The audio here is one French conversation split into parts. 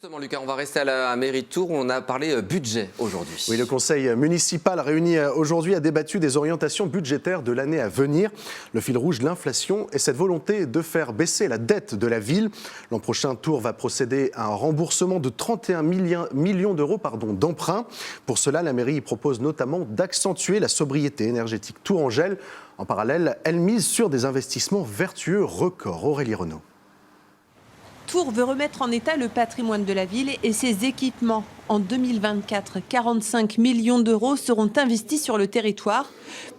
Justement, Lucas, on va rester à la mairie de Tours où on a parlé budget aujourd'hui. Oui, le conseil municipal réuni aujourd'hui a débattu des orientations budgétaires de l'année à venir. Le fil rouge, l'inflation et cette volonté de faire baisser la dette de la ville. L'an prochain, Tours va procéder à un remboursement de 31 millions d'euros d'emprunt. Pour cela, la mairie propose notamment d'accentuer la sobriété énergétique tourangelle. En parallèle, elle mise sur des investissements vertueux records. Aurélie Renaud. Tours veut remettre en état le patrimoine de la ville et ses équipements. En 2024, 45 millions d'euros seront investis sur le territoire.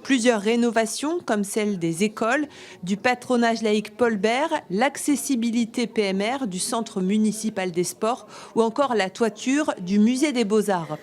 Plusieurs rénovations, comme celle des écoles, du patronage laïque Paul Bert, l'accessibilité PMR du centre municipal des sports ou encore la toiture du musée des Beaux-Arts.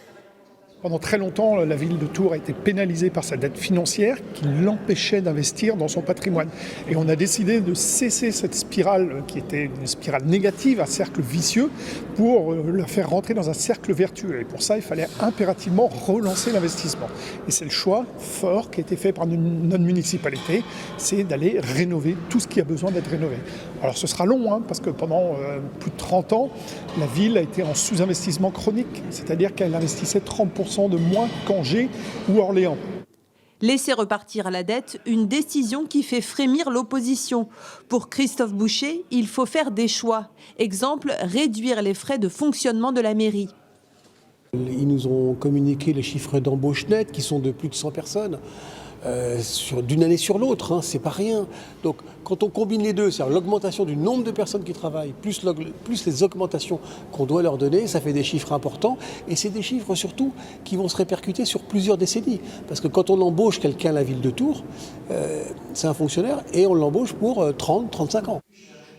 Pendant très longtemps, la ville de Tours a été pénalisée par sa dette financière qui l'empêchait d'investir dans son patrimoine. Et on a décidé de cesser cette spirale qui était une spirale négative, un cercle vicieux, pour la faire rentrer dans un cercle vertueux. Et pour ça, il fallait impérativement relancer l'investissement. Et c'est le choix fort qui a été fait par notre municipalité, c'est d'aller rénover tout ce qui a besoin d'être rénové. Alors ce sera long, parce que pendant plus de 30 ans, la ville a été en sous-investissement chronique, c'est-à-dire qu'elle investissait 30% de moins qu'Angers ou Orléans. Laisser repartir la dette, une décision qui fait frémir l'opposition. Pour Christophe Boucher, il faut faire des choix. Exemple, réduire les frais de fonctionnement de la mairie. Ils nous ont communiqué les chiffres d'embauche nette qui sont de plus de 100 personnes. D'une année sur l'autre, c'est pas rien. Donc quand on combine les deux, c'est-à-dire l'augmentation du nombre de personnes qui travaillent, plus les augmentations qu'on doit leur donner, ça fait des chiffres importants. Et c'est des chiffres surtout qui vont se répercuter sur plusieurs décennies. Parce que quand on embauche quelqu'un à la ville de Tours, c'est un fonctionnaire et on l'embauche pour 30-35 ans.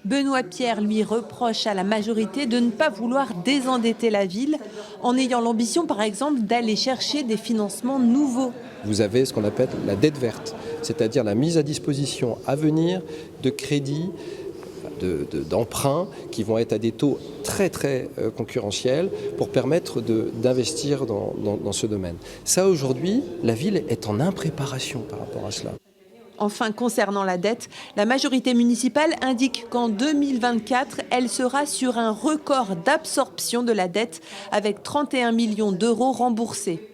Benoît Pierre lui reproche à la majorité de ne pas vouloir désendetter la ville en ayant l'ambition, par exemple, d'aller chercher des financements nouveaux. Vous avez ce qu'on appelle la dette verte, c'est-à-dire la mise à disposition à venir de crédits, d'emprunts qui vont être à des taux très concurrentiels pour permettre d'investir dans ce domaine. Ça, aujourd'hui, la ville est en impréparation par rapport à cela. Enfin, concernant la dette, la majorité municipale indique qu'en 2024, elle sera sur un record d'absorption de la dette avec 31 millions d'euros remboursés.